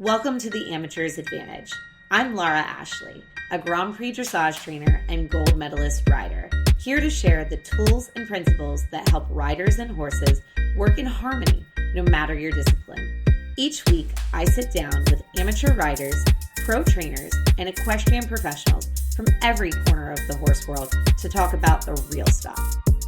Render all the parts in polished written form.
Welcome to the Amateur's Advantage. I'm Laura Ashley, a Grand Prix dressage trainer and gold medalist rider, here to share the tools and principles that help riders and horses work in harmony no matter your discipline. Each week, I sit down with amateur riders, pro trainers, and equestrian professionals from every corner of the horse world to talk about the real stuff.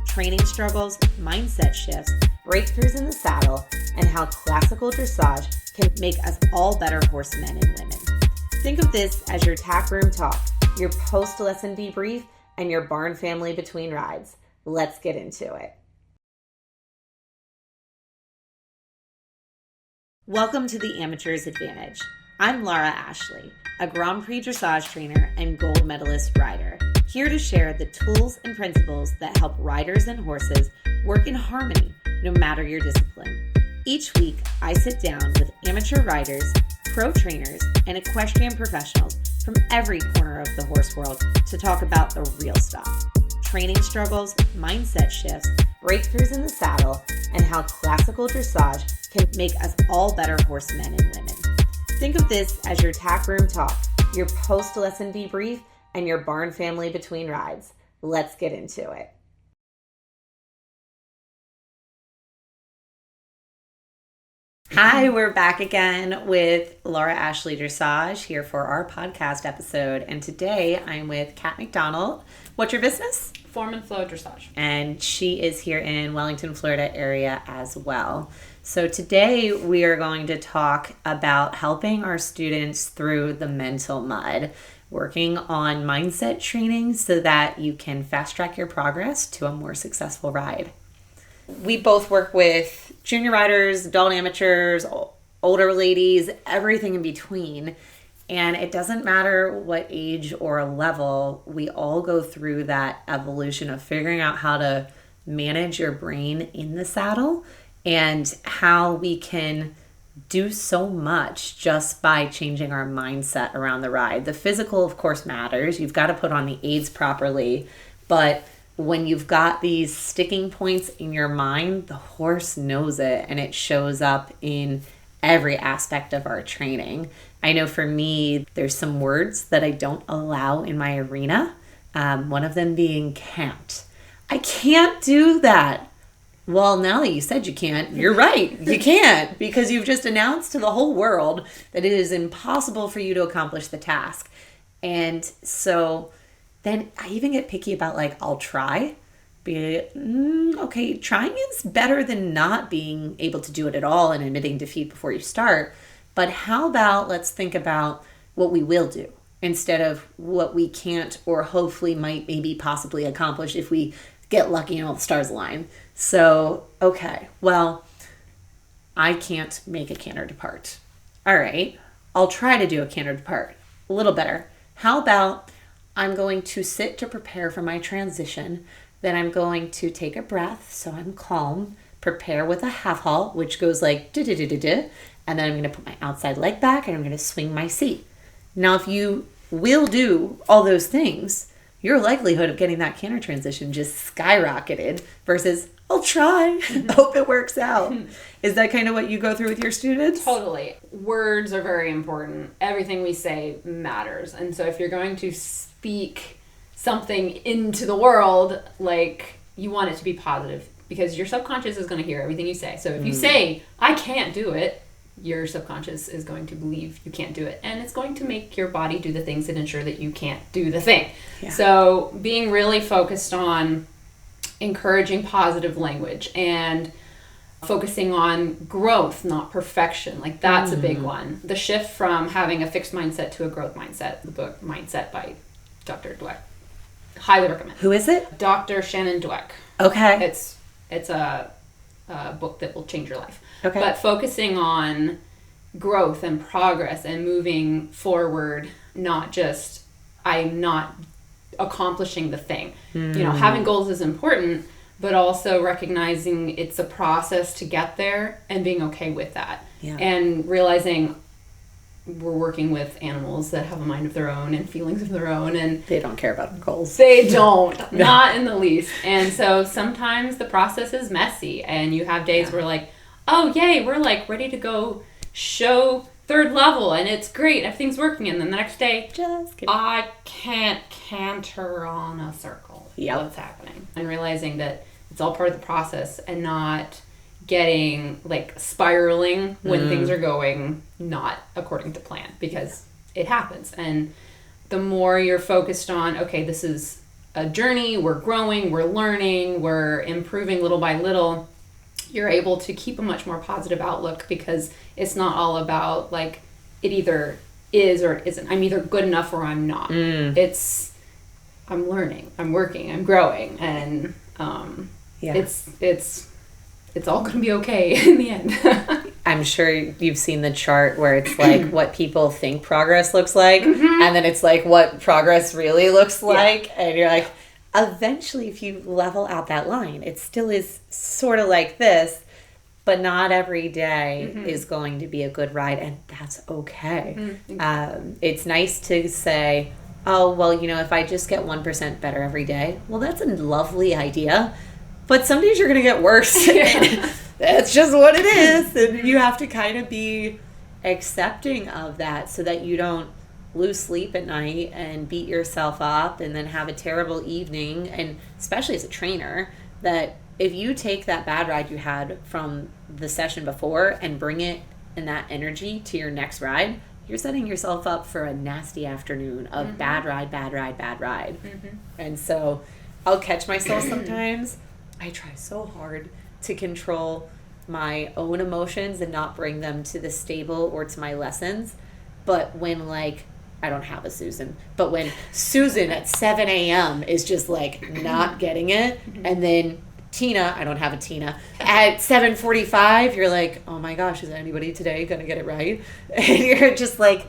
Training struggles, mindset shifts, breakthroughs in the saddle, and how classical dressage can make us all better horsemen and women. Think of this as your tack room talk, your post-lesson debrief, and your barn family between rides. Let's get into it. Welcome to the Amateur's Advantage. I'm Laura Ashley, a Grand Prix dressage trainer and gold medalist rider, here to share the tools and principles that help riders and horses work in harmony no matter your discipline. Each week, I sit down with amateur riders, pro trainers, and equestrian professionals from every corner of the horse world to talk about the real stuff. Training struggles, mindset shifts, breakthroughs in the saddle, and how classical dressage can make us all better horsemen and women. Think of this as your tack room talk, your post-lesson debrief, and your barn family between rides. Let's get into it. Hi, we're back again with Laura Ashley Dressage here for our podcast episode. And today I'm with Kat McDonald. What's your business? Form and Flow Dressage. And she is here in Wellington, Florida area as well. So today we are going to talk about helping our students through the mental mud, working on mindset training so that you can fast track your progress to a more successful ride. We both work with junior riders, adult amateurs, older ladies, everything in between. And it doesn't matter what age or level, we all go through that evolution of figuring out how to manage your brain in the saddle and how we can do so much just by changing our mindset around the ride. The physical, of course, matters. You've got to put on the aids properly, but when you've got these sticking points in your mind, the horse knows it and it shows up in every aspect of our training. I know for me, there's some words that I don't allow in my arena. One of them being can't. I can't do that. Well, now that you said you can't, you're right. You can't, because you've just announced to the whole world that it is impossible for you to accomplish the task. And so then I even get picky about I'll try. Okay, trying is better than not being able to do it at all and admitting defeat before you start. But how about let's think about what we will do instead of what we can't or hopefully might maybe possibly accomplish if we get lucky and all the stars align. So, okay, well, I can't make a canter depart. All right, I'll try to do a canter depart. A little better. How about I'm going to sit to prepare for my transition. Then I'm going to take a breath so I'm calm, prepare with a half halt, which goes like da-da-da-da-da, and then I'm going to put my outside leg back and I'm going to swing my seat. Now, if you will do all those things, your likelihood of getting that canter transition just skyrocketed versus I'll try, hope it works out. Is that kind of what you go through with your students? Totally. Words are very important. Everything we say matters. And so if you're going to speak something into the world, you want it to be positive because your subconscious is going to hear everything you say. So if you say, I can't do it, your subconscious is going to believe you can't do it. And it's going to make your body do the things that ensure that you can't do the thing. Yeah. So being really focused on encouraging positive language and focusing on growth, not perfection. That's a big one. The shift from having a fixed mindset to a growth mindset. The book Mindset by Dr. Dweck. Highly recommend. Who is it? Dr. Shannon Dweck. Okay. It's a book that will change your life. Okay. But focusing on growth and progress and moving forward, not just I'm not accomplishing the thing. Having goals is important, but also recognizing it's a process to get there and being okay with that. Yeah. And realizing we're working with animals that have a mind of their own and feelings of their own, and they don't care about goals. They don't. No. Not in the least. And so sometimes the process is messy and you have days where oh yay, we're ready to go show third level and it's great, everything's working, and then the next day, Just kidding. I can't canter on a circle. Yep. What's happening? And realizing that it's all part of the process and not getting like spiraling when things are going not according to plan, because it happens. And the more you're focused on, okay, this is a journey, we're growing, we're learning, we're improving little by little, you're able to keep a much more positive outlook, because it's not all about like it either is or isn't. I'm either good enough or I'm not. It's I'm learning, I'm working, I'm growing, and it's all going to be okay in the end. I'm sure you've seen the chart where it's like what people think progress looks like, and then it's like what progress really looks like, and you're like, eventually if you level out that line, it still is sort of like this, but not every day is going to be a good ride, and that's okay. It's nice to say, oh, well, if I just get 1% better every day, well, that's a lovely idea, but some days you're going to get worse. That's just what it is, and you have to kind of be accepting of that so that you don't lose sleep at night and beat yourself up and then have a terrible evening. And especially as a trainer, that if you take that bad ride you had from the session before and bring it and that energy to your next ride, you're setting yourself up for a nasty afternoon of bad ride. And so I'll catch myself sometimes. I try so hard to control my own emotions and not bring them to the stable or to my lessons. But when I don't have a Susan, but when Susan at 7 a.m. is just not getting it, and then Tina, I don't have a Tina, at 7:45, you're like, oh my gosh, is anybody today going to get it right? And you're just like,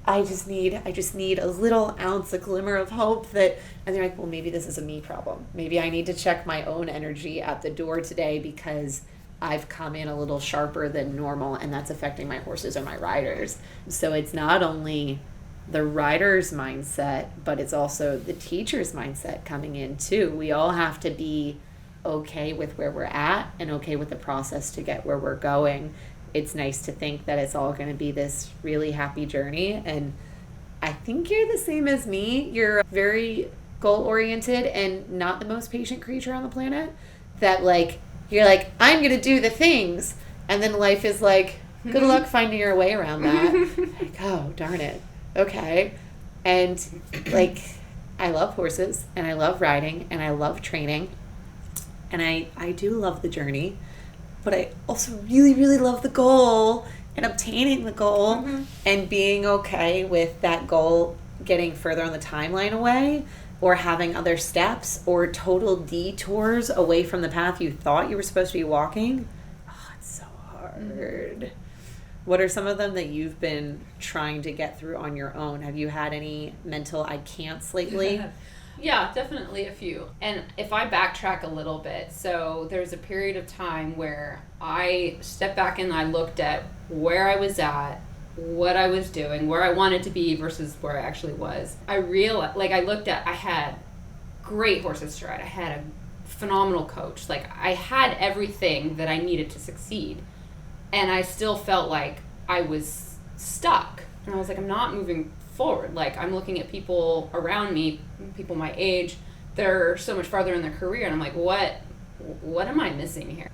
I just need a little ounce, a glimmer of hope that, and they're like, well, maybe this is a me problem. Maybe I need to check my own energy at the door today because I've come in a little sharper than normal, and that's affecting my horses or my riders. So it's not only the rider's mindset, but it's also the teacher's mindset coming in too. We all have to be okay with where we're at and okay with the process to get where we're going. It's nice to think that it's all going to be this really happy journey. And I think you're the same as me. You're very goal-oriented and not the most patient creature on the planet. That you're like, I'm going to do the things. And then life is like, good luck finding your way around that. Like, oh, darn it. Okay. And I love horses and I love riding and I love training. And I do love the journey, but I also really, really love the goal and obtaining the goal and being okay with that goal getting further on the timeline away, or having other steps or total detours away from the path you thought you were supposed to be walking. Oh, it's so hard. What are some of them that you've been trying to get through on your own? Have you had any mental I can'ts lately? Yeah, definitely a few. And if I backtrack a little bit, so there's a period of time where I stepped back and I looked at where I was at, what I was doing, where I wanted to be versus where I actually was. I realized, I had great horses to ride. I had a phenomenal coach. I had everything that I needed to succeed. And I still felt like I was stuck. And I was like, I'm not moving forward. I'm looking at people around me, people my age, they're so much farther in their career, and I'm like, what am I missing here?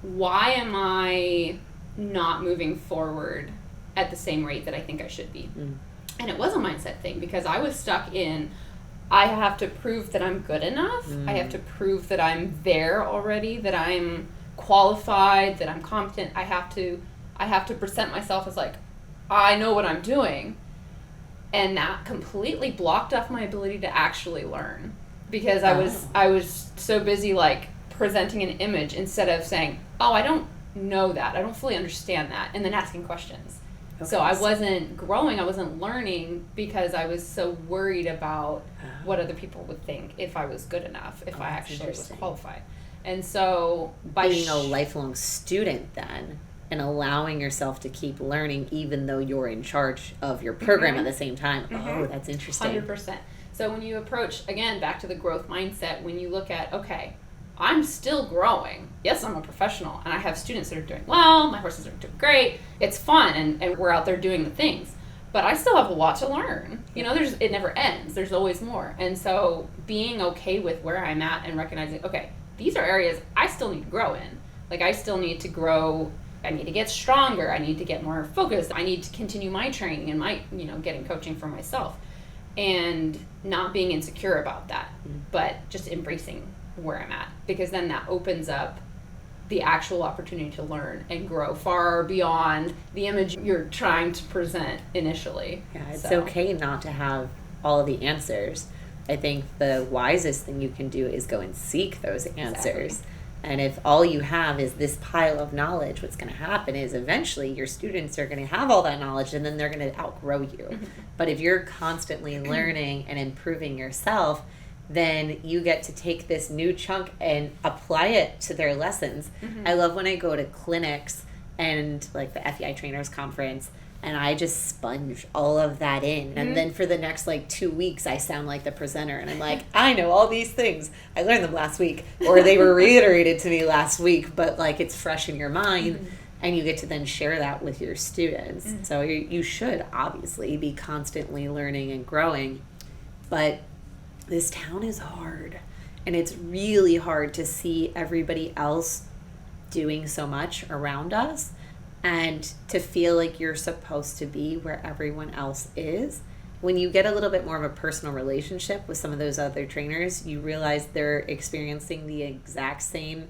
Why am I not moving forward at the same rate that I think I should be? And it was a mindset thing, because I was stuck in, I have to prove that I'm good enough. I have to prove that I'm there already, that I'm qualified, that I'm competent. I have to present myself as I know what I'm doing. And that completely blocked off my ability to actually learn, because I was so busy presenting an image instead of saying, oh, I don't know that, I don't fully understand that, and then asking questions. Okay. So I wasn't growing, I wasn't learning, because I was so worried about what other people would think if I was good enough, if I actually was qualified. And so by being a lifelong student then, and allowing yourself to keep learning even though you're in charge of your program at the same time. Oh, that's interesting. 100%. So when you approach, again, back to the growth mindset, when you look at, okay, I'm still growing. Yes, I'm a professional, and I have students that are doing well, my horses are doing great, it's fun, and we're out there doing the things. But I still have a lot to learn. You know, it never ends. There's always more. And so being okay with where I'm at and recognizing, okay, these are areas I still need to grow in. Like, I still need to grow. I need to get stronger. I need to get more focused. I need to continue my training and my, getting coaching for myself. And not being insecure about that, but just embracing where I'm at. Because then that opens up the actual opportunity to learn and grow far beyond the image you're trying to present initially. Yeah, it's okay not to have all of the answers. I think the wisest thing you can do is go and seek those answers. Exactly. And if all you have is this pile of knowledge, what's going to happen is eventually your students are going to have all that knowledge and then they're going to outgrow you. Mm-hmm. But if you're constantly learning and improving yourself, then you get to take this new chunk and apply it to their lessons. Mm-hmm. I love when I go to clinics and like the FEI Trainers Conference, and I just sponge all of that in. Mm-hmm. And then for the next 2 weeks, I sound like the presenter. And I'm like, I know all these things. I learned them last week. Or they were reiterated to me last week, but it's fresh in your mind. Mm-hmm. And you get to then share that with your students. Mm-hmm. So you should obviously be constantly learning and growing. But this town is hard. And it's really hard to see everybody else doing so much around us and to feel like you're supposed to be where everyone else is. When you get a little bit more of a personal relationship with some of those other trainers, you realize they're experiencing the exact same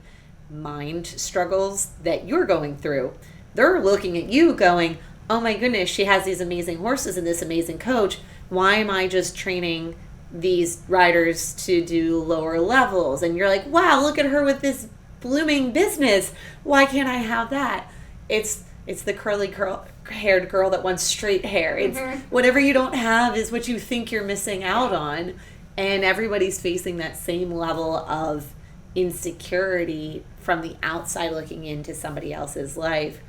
mind struggles that you're going through. They're looking at you going, oh my goodness, she has these amazing horses and this amazing coach. Why am I just training these riders to do lower levels? And you're like, wow, look at her with this blooming business. Why can't I have that? It's the curly-haired girl that wants straight hair. It's whatever you don't have is what you think you're missing out on. And everybody's facing that same level of insecurity from the outside looking into somebody else's life,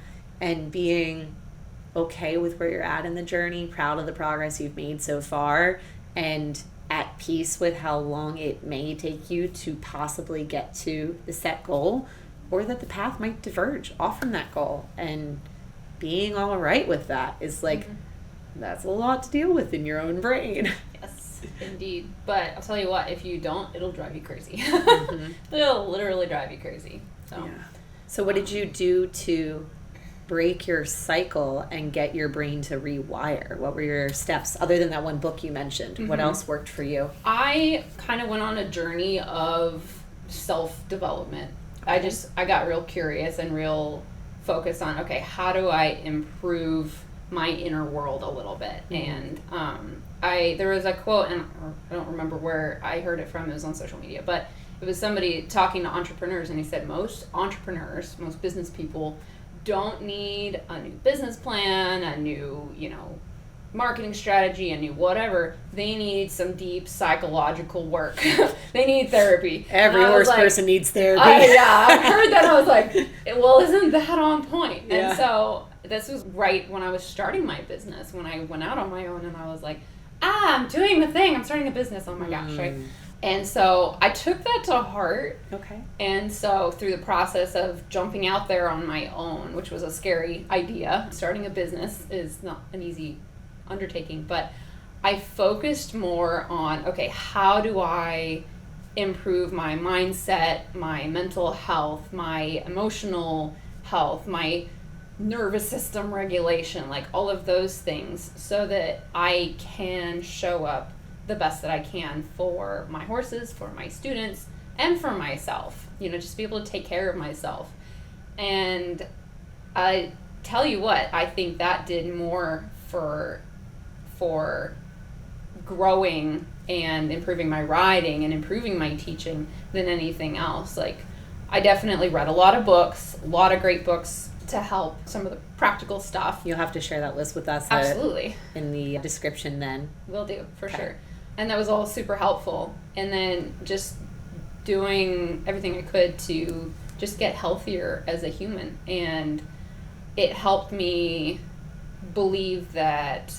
and being okay with where you're at in the journey, proud of the progress you've made so far, and at peace with how long it may take you to possibly get to the set goal, or that the path might diverge off from that goal. And being all right with that is that's a lot to deal with in your own brain. Yes, indeed. But I'll tell you what, if you don't, it'll drive you crazy. Mm-hmm. It'll literally drive you crazy. So what did you do to break your cycle and get your brain to rewire? What were your steps other than that one book you mentioned? Mm-hmm. What else worked for you? I kind of went on a journey of self-development. Okay. I got real curious and real focused on, okay, how do I improve my inner world a little bit? Mm-hmm. And there was a quote, and I don't remember where I heard it from. It was on social media, but it was somebody talking to entrepreneurs, and he said most entrepreneurs, most business people don't need a new business plan, a new, marketing strategy, a new whatever. They need some deep psychological work. They need therapy. Every horse person needs therapy. I heard that. I was like, well, isn't that on point? Yeah. And so this was right when I was starting my business, when I went out on my own, and I was like, I'm doing the thing. I'm starting a business. Oh my gosh, right? And so I took that to heart. Okay. And so through the process of jumping out there on my own, which was a scary idea, starting a business is not an easy undertaking, but I focused more on, okay, how do I improve my mindset, my mental health, my emotional health, my nervous system regulation, all of those things, so that I can show up the best that I can for my horses, for my students, and for myself. Just be able to take care of myself. And I tell you what, I think that did more for growing and improving my riding and improving my teaching than anything else. I definitely read a lot of books, a lot of great books to help some of the practical stuff. You'll have to share that list with us. Absolutely. In the description then. Will do, for sure. And that was all super helpful. And then just doing everything I could to just get healthier as a human. And it helped me believe that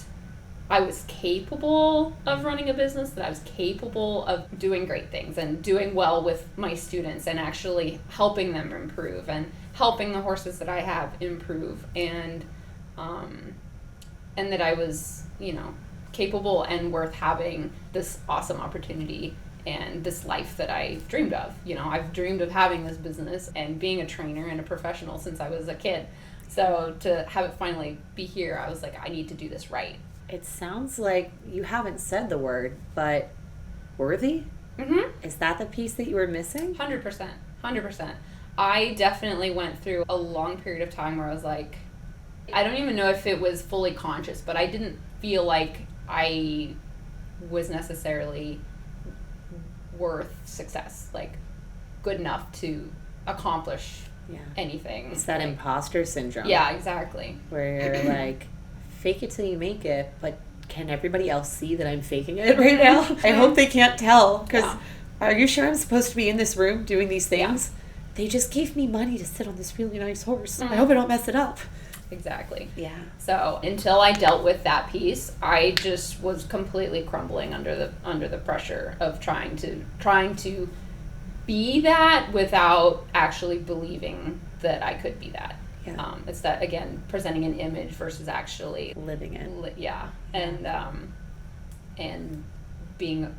I was capable of running a business, that I was capable of doing great things and doing well with my students and actually helping them improve and helping the horses that I have improve, and that I was, capable and worth having this awesome opportunity and this life that I dreamed of. I've dreamed of having this business and being a trainer and a professional since I was a kid. So to have it finally be here, I was like, I need to do this right. It sounds like you haven't said the word, but worthy? Mm-hmm. Is that the piece that you were missing? 100%. I definitely went through a long period of time where I was like, I don't even know if it was fully conscious, but I didn't feel like I was necessarily worth success, like good enough to accomplish anything. It's that imposter syndrome. Yeah, exactly. Where you're like, fake it till you make it, but can everybody else see that I'm faking it right now? I hope they can't tell, because are you sure I'm supposed to be in this room doing these things? Yeah. They just gave me money to sit on this really nice horse. I hope I don't mess it up. Exactly. Yeah. So until I dealt with that piece, I just was completely crumbling under the pressure of trying to be that without actually believing that I could be that. Yeah. It's that, again, presenting an image versus actually living it. And being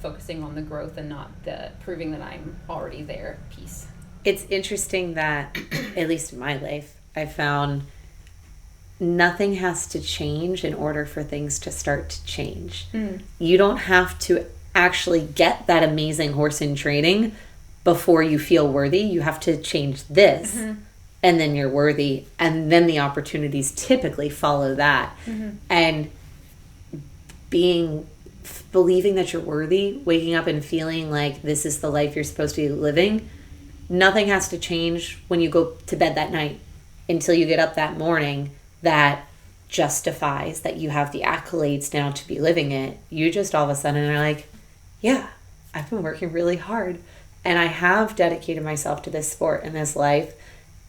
focusing on the growth and not the proving that I'm already there piece. It's interesting that, at least in my life, I found nothing has to change in order for things to start to change. You don't have to actually get that amazing horse in training before you feel worthy. You have to change this, and then you're worthy, and then the opportunities typically follow that. And believing that you're worthy, waking up and feeling like this is the life you're supposed to be living, nothing has to change when you go to bed that night until you get up that morning that justifies that you have the accolades now to be living it. You just all of a sudden are like, yeah, I've been working really hard and I have dedicated myself to this sport and this life,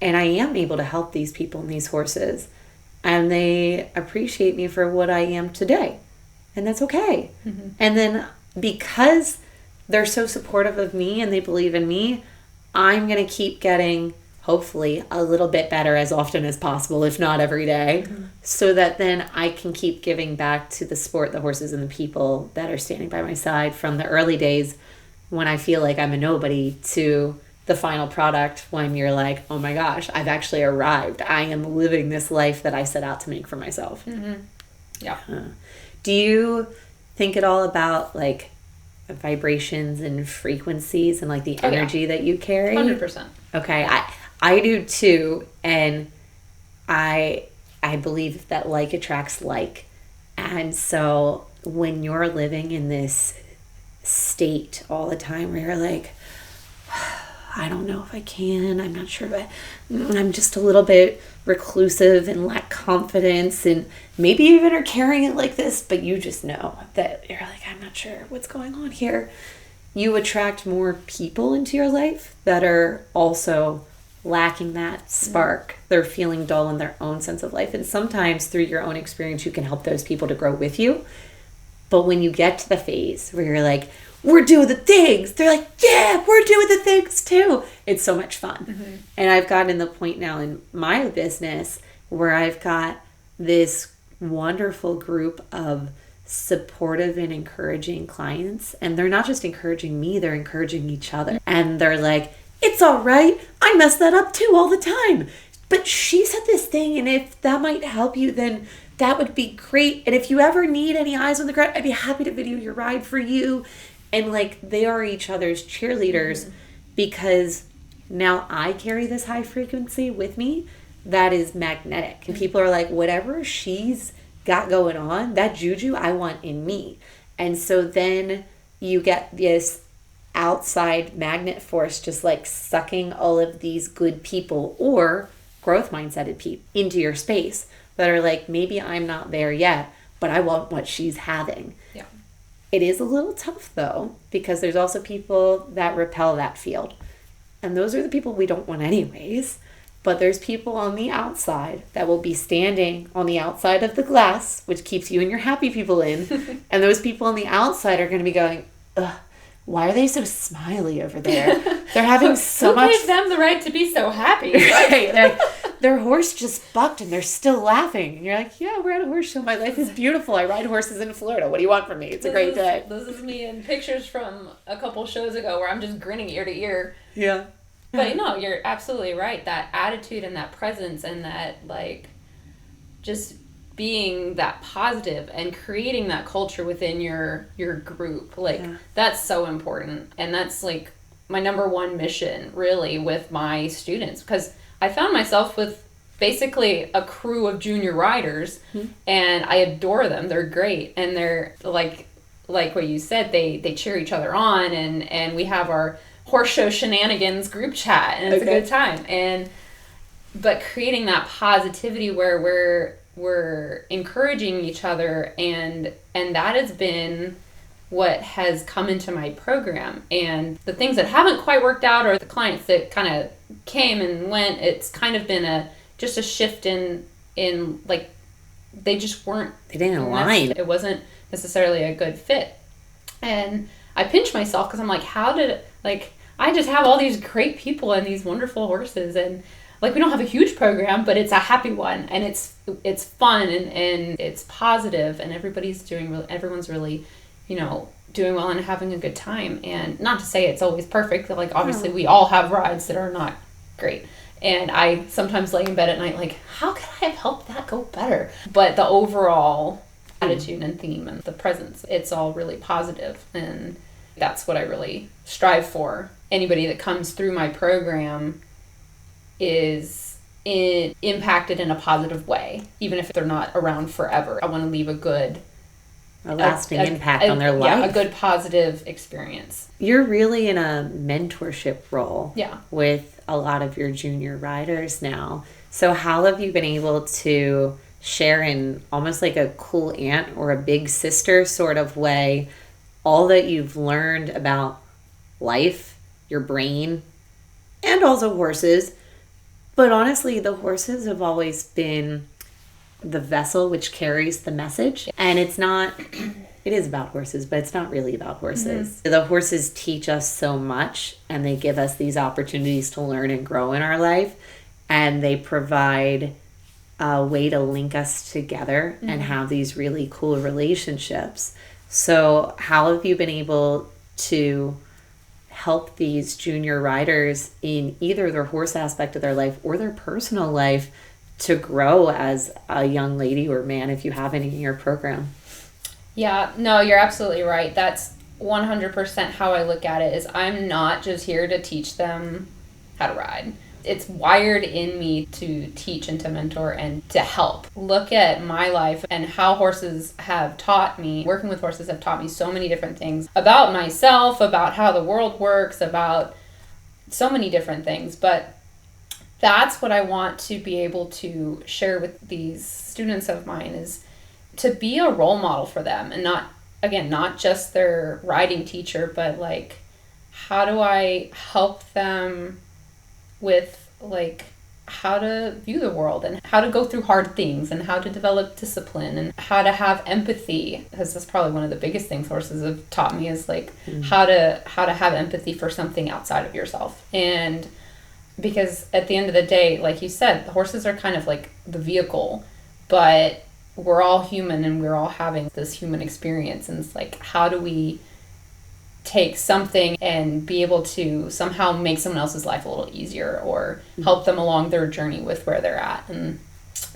and I am able to help these people and these horses, and they appreciate me for what I am today, and that's okay. And then because they're so supportive of me and they believe in me, I'm going to keep getting, hopefully, a little bit better as often as possible, if not every day, so that then I can keep giving back to the sport, the horses, and the people that are standing by my side from the early days when I feel like I'm a nobody to the final product when you're like, oh my gosh, I've actually arrived. I am living this life that I set out to make for myself. Yeah. Do you think at all about like vibrations and frequencies and like the energy that you carry? 100%. Okay, I do too, and I believe that like attracts like, and so when you're living in this state all the time where you're like, I don't know if I can, I'm not sure, but I'm just a little bit reclusive and lack confidence, and maybe you even are carrying it like this, but you just know that you're like, I'm not sure what's going on here. You attract more people into your life that are also lacking that spark. They're feeling dull in their own sense of life, and sometimes through your own experience you can help those people to grow with you. But when you get to the phase where you're like, we're doing the things, they're like, yeah, we're doing the things too. It's so much fun. And I've gotten to the point now in my business where I've got this wonderful group of supportive and encouraging clients, and they're not just encouraging me, they're encouraging each other. And they're like, it's all right, I mess that up too all the time, but she said this thing, and if that might help you, then that would be great. And if you ever need any eyes on the ground, I'd be happy to video your ride for you. And like, they are each other's cheerleaders because now I carry this high frequency with me that is magnetic. And people are like, whatever she's got going on, that juju I want in me. And so then you get this outside magnet force just like sucking all of these good people or growth mindseted people into your space that are like, maybe I'm not there yet, but I want what she's having. Yeah. It is a little tough though, because there's also people that repel that field. And those are the people we don't want anyways. But there's people on the outside that will be standing on the outside of the glass, which keeps you and your happy people in. And those people on the outside are going to be going, ugh, why are they so smiley over there? They're having so much... Who gave them the right to be so happy? Right. Like, their horse just bucked and they're still laughing. And you're like, yeah, we're at a horse show. My life is beautiful. I ride horses in Florida. What do you want from me? It's a great day. This is me in pictures from a couple shows ago where I'm just grinning ear to ear. Yeah. But no, you're absolutely right. That attitude and that presence and that, like, just being that positive and creating that culture within your group, like, that's so important. And that's, like, my number one mission, really, with my students. Because I found myself with basically a crew of junior riders, and I adore them. They're great. And they're, like what you said, they cheer each other on, and we have our horse show shenanigans group chat, and it's a good time. But creating that positivity where we're encouraging each other, and that has been what has come into my program. And the things that haven't quite worked out, or the clients that kind of came and went, it's kind of been just a shift in like, they didn't align. It wasn't necessarily a good fit. And I pinch myself because I'm like, I just have all these great people and these wonderful horses, and, like, we don't have a huge program, but it's a happy one, and it's fun, and it's positive, and everyone's really, doing well and having a good time. And not to say it's always perfect, like, obviously we all have rides that are not great, and I sometimes lay in bed at night like, how could I have helped that go better? But the overall attitude and theme and the presence, it's all really positive, and that's what I really strive for. Anybody that comes through my program is impacted in a positive way, even if they're not around forever. I want to leave a lasting impact on their life. Yeah, a good positive experience. You're really in a mentorship role with a lot of your junior riders now. So how have you been able to share in almost like a cool aunt or a big sister sort of way all that you've learned about life, your brain, and also horses? But honestly, the horses have always been the vessel which carries the message. And it is about horses, but it's not really about horses. The horses teach us so much, and they give us these opportunities to learn and grow in our life. And they provide a way to link us together and have these really cool relationships. So how have you been able to help these junior riders in either their horse aspect of their life or their personal life to grow as a young lady or man, if you have any in your program? Yeah, no, you're absolutely right. That's 100% how I look at it. Is I'm not just here to teach them how to ride. It's wired in me to teach and to mentor and to help. Look at my life and how horses have taught me, working with horses have taught me so many different things about myself, about how the world works, about so many different things. But that's what I want to be able to share with these students of mine, is to be a role model for them, and not just their riding teacher, but like, how do I help them with, like, how to view the world and how to go through hard things and how to develop discipline and how to have empathy, because that's probably one of the biggest things horses have taught me, is like how to have empathy for something outside of yourself. And because at the end of the day, like you said, the horses are kind of like the vehicle, but we're all human and we're all having this human experience. And it's like, how do we take something and be able to somehow make someone else's life a little easier, or help them along their journey with where they're at, and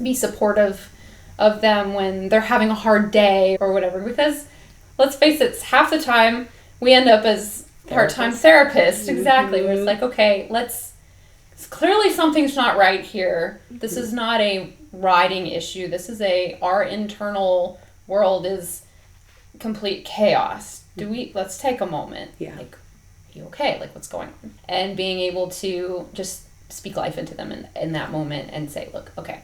be supportive of them when they're having a hard day or whatever. Because let's face it, half the time we end up as part-time therapists. Exactly. Where it's like, okay, clearly something's not right here. This is not a riding issue. This is our internal world is complete chaos. Let's take a moment. Yeah. Like, are you okay? Like, what's going on? And being able to just speak life into them in that moment and say, look, okay,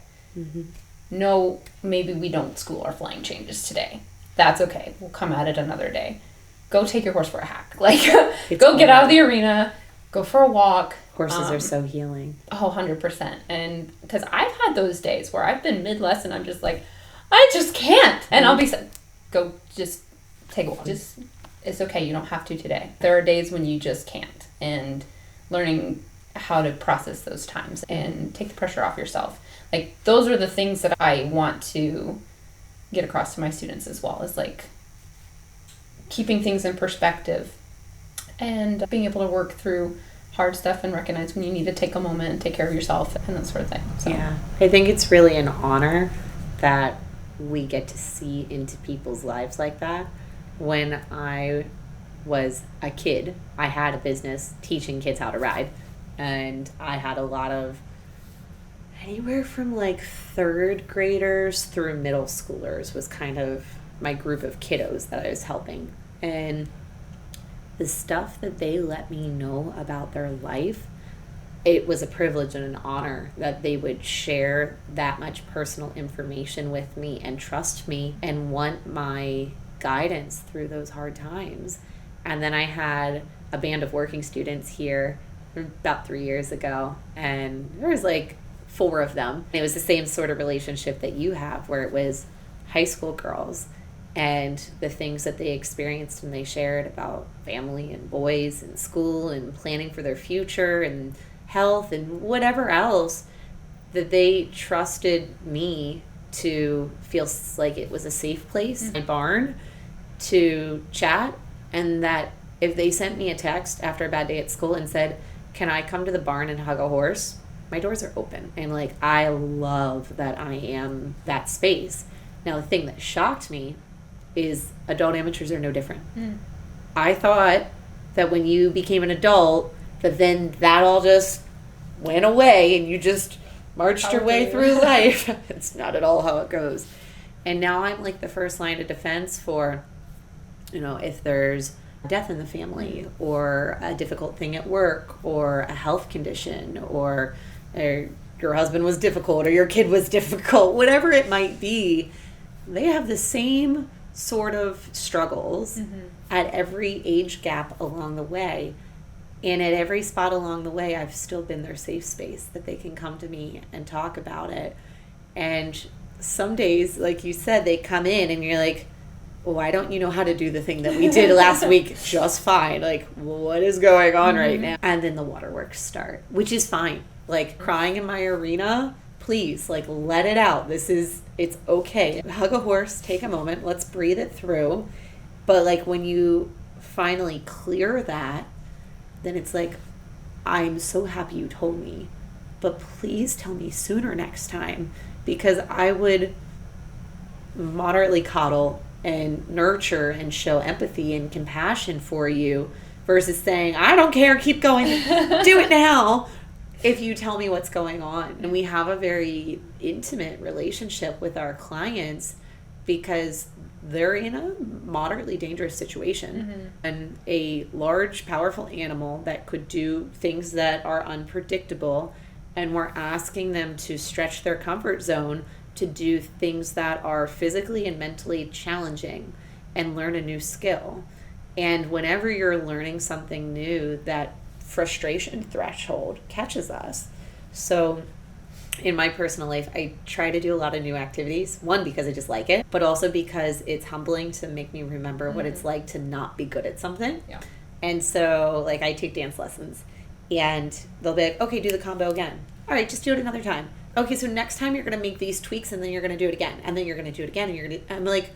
no, maybe we don't school our flying changes today. That's okay. We'll come at it another day. Go take your horse for a hack. Like, go get out of the arena, go for a walk. Horses are so healing. Oh, 100%. And because I've had those days where I've been mid-lesson, I'm just like, I just can't. And I'll be, go just take a walk. Just, it's okay. You don't have to today. There are days when you just can't. And learning how to process those times and take the pressure off yourself. Like, those are the things that I want to get across to my students as well, is like keeping things in perspective and being able to work through hard stuff and recognize when you need to take a moment and take care of yourself and that sort of thing. So. Yeah. I think it's really an honor that we get to see into people's lives like that. When I was a kid, I had a business teaching kids how to ride, and I had a lot of anywhere from like third graders through middle schoolers was kind of my group of kiddos that I was helping. And the stuff that they let me know about their life, it was a privilege and an honor that they would share that much personal information with me and trust me and want my guidance through those hard times. And then I had a band of working students here about 3 years ago, and there was like 4 of them. It was the same sort of relationship that you have, where it was high school girls and the things that they experienced and they shared about family and boys and school and planning for their future and health and whatever else, that they trusted me to feel like it was a safe place, my barn, to chat. And that if they sent me a text after a bad day at school and said, can I come to the barn and hug a horse? My doors are open. And like, I love that I am that space. Now, the thing that shocked me is adult amateurs are no different. I thought that when you became an adult, that then that all just went away and you just marched your way through life. It's not at all how it goes. And now I'm like the first line of defense for, you know, if there's death in the family or a difficult thing at work or a health condition or your husband was difficult or your kid was difficult, whatever it might be, they have the same sort of struggles at every age gap along the way. And at every spot along the way, I've still been their safe space that they can come to me and talk about it. And some days, like you said, they come in and you're like, why don't you know how to do the thing that we did last week just fine? Like, what is going on right now? And then the waterworks start, which is fine. Like, crying in my arena, please, like, let it out. It's okay. Hug a horse, take a moment, let's breathe it through. But like, when you finally clear that, then it's like, I'm so happy you told me, but please tell me sooner next time, because I would moderately coddle and nurture and show empathy and compassion for you versus saying, I don't care, keep going, do it now, if you tell me what's going on. And we have a very intimate relationship with our clients because they're in a moderately dangerous situation. And a large, powerful animal that could do things that are unpredictable, and we're asking them to stretch their comfort zone to do things that are physically and mentally challenging and learn a new skill. And whenever you're learning something new, that frustration threshold catches us. So in my personal life, I try to do a lot of new activities. One, because I just like it, but also because it's humbling to make me remember what it's like to not be good at something. Yeah. And so, like, I take dance lessons, and they'll be like, okay, do the combo again. All right, just do it another time. Okay, so next time you're going to make these tweaks, and then you're going to do it again, and then you're going to do it again, and you're going to... I'm like,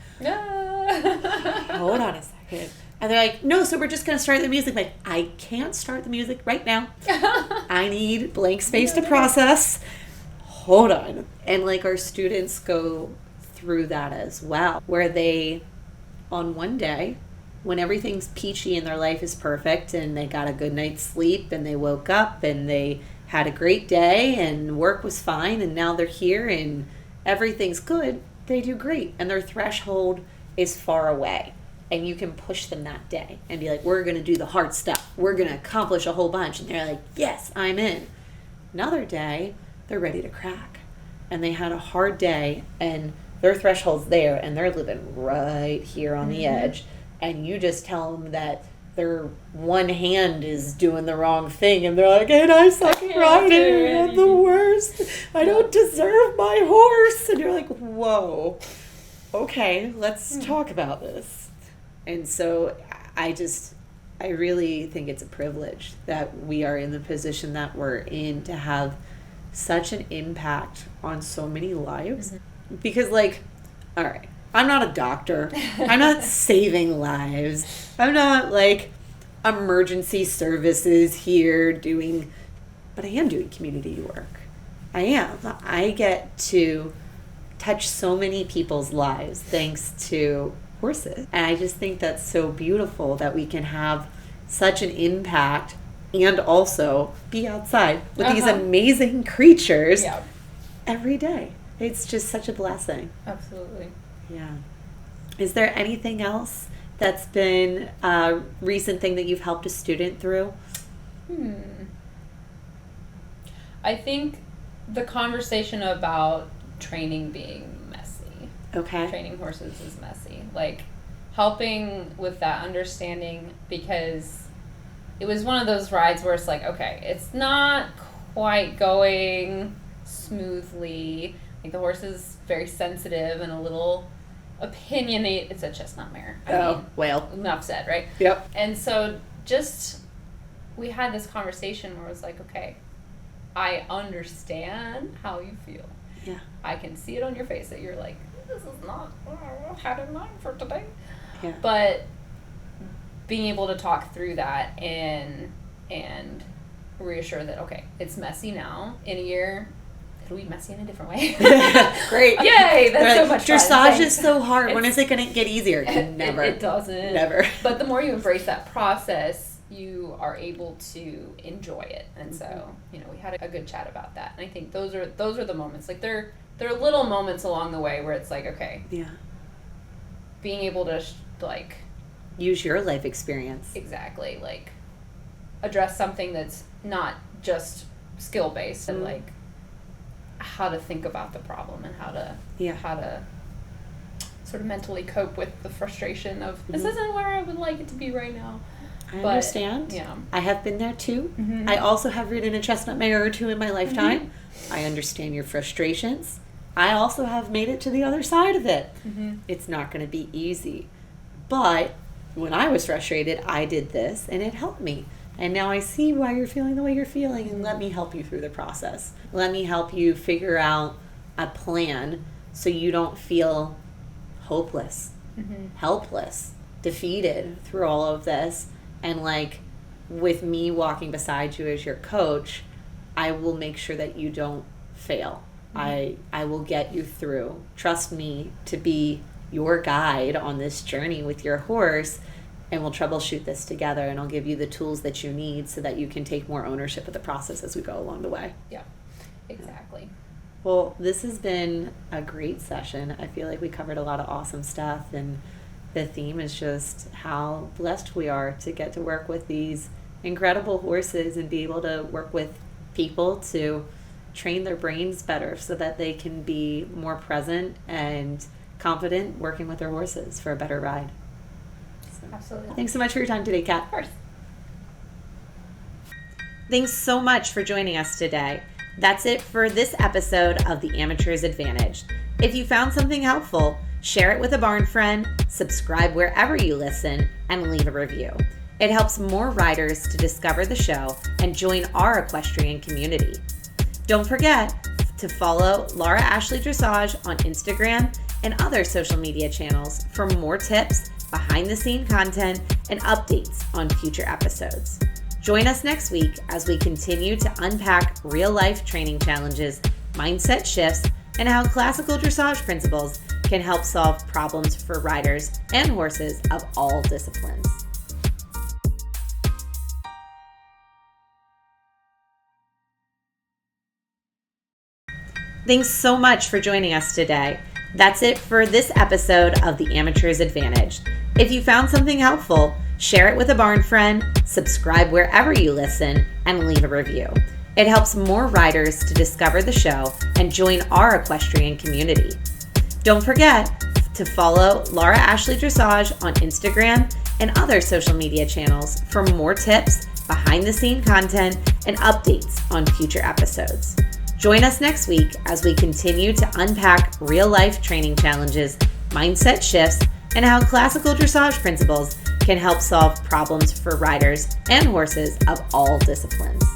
hold on a second. And they're like, no, so we're just going to start the music. Like, I can't start the music right now. I need blank space to process. Hold on. And like, our students go through that as well, where they, on one day, when everything's peachy and their life is perfect and they got a good night's sleep and they woke up and they had a great day and work was fine and now they're here and everything's good, they do great. And their threshold is far away. And you can push them that day and be like, we're going to do the hard stuff. We're going to accomplish a whole bunch. And they're like, yes, I'm in. Another day, they're ready to crack. And they had a hard day and their threshold's there and they're living right here on the edge. And you just tell them that their one hand is doing the wrong thing and they're like, and I suck at riding, I'm the worst, I don't deserve my horse. And you're like, whoa, okay, let's talk about this. And so I really think it's a privilege that we are in the position that we're in to have such an impact on so many lives. Mm-hmm. Because, like, all right, I'm not a doctor. I'm not saving lives. I'm not, like, emergency services here but I am doing community work. I am. I get to touch so many people's lives thanks to horses. And I just think that's so beautiful that we can have such an impact and also be outside with these amazing creatures every day. It's just such a blessing. Absolutely. Yeah. Is there anything else that's been a recent thing that you've helped a student through? I think the conversation about training being messy. Okay. Training horses is messy. Like, helping with that understanding, because it was one of those rides where it's like, okay, it's not quite going smoothly. Like, the horse is very sensitive and a little opinionated. It's a chestnut mare. Well. Enough said, right? Yep. And so we had this conversation where it was like, okay, I understand how you feel. Yeah. I can see it on your face that you're like, this is not what I had in mind for today. Yeah. But being able to talk through that and reassure that, okay, it's messy now. In a year, it'll be messy in a different way. Great. Yay, that's so much fun. Dressage is so hard. When is it going to get easier? Never. It doesn't. Never. But the more you embrace that process, you are able to enjoy it. And so, we had a good chat about that. And I think those are the moments. Like, there are little moments along the way where it's like, okay. Yeah. Being able to, use your life experience. Exactly. Like, address something that's not just skill-based and, like, how to think about the problem and how to sort of mentally cope with the frustration of, this isn't where I would like it to be right now. I understand. Yeah. I have been there too. Mm-hmm. I also have ridden a chestnut mare or two in my lifetime. Mm-hmm. I understand your frustrations. I also have made it to the other side of it. Mm-hmm. It's not going to be easy. But when I was frustrated, I did this and it helped me. And now I see why you're feeling the way you're feeling, and let me help you through the process. Let me help you figure out a plan so you don't feel hopeless, helpless, defeated through all of this. And, like, with me walking beside you as your coach, I will make sure that you don't fail. I will get you through. Trust me to be your guide on this journey with your horse, and we'll troubleshoot this together, and I'll give you the tools that you need so that you can take more ownership of the process as we go along the way. Yeah, exactly. Well, this has been a great session. I feel like we covered a lot of awesome stuff, and the theme is just how blessed we are to get to work with these incredible horses and be able to work with people to train their brains better so that they can be more present and confident working with their horses for a better ride. So, absolutely. Thanks so much for your time today, Kat. Of course. Thanks so much for joining us today. That's it for this episode of The Amateur's Advantage. If you found something helpful, share it with a barn friend, subscribe wherever you listen, and leave a review. It helps more riders to discover the show and join our equestrian community. Don't forget to follow Laura Ashley Dressage on Instagram and other social media channels for more tips, behind-the-scene content, and updates on future episodes. Join us next week as we continue to unpack real-life training challenges, mindset shifts, and how classical dressage principles can help solve problems for riders and horses of all disciplines. Thanks so much for joining us today. That's it for this episode of The Amateur's Advantage. If you found something helpful, share it with a barn friend, subscribe wherever you listen, and leave a review. It helps more riders to discover the show and join our equestrian community. Don't forget to follow Laura Ashley Dressage on Instagram and other social media channels for more tips, behind-the-scene content, and updates on future episodes. Join us next week as we continue to unpack real-life training challenges, mindset shifts, and how classical dressage principles can help solve problems for riders and horses of all disciplines.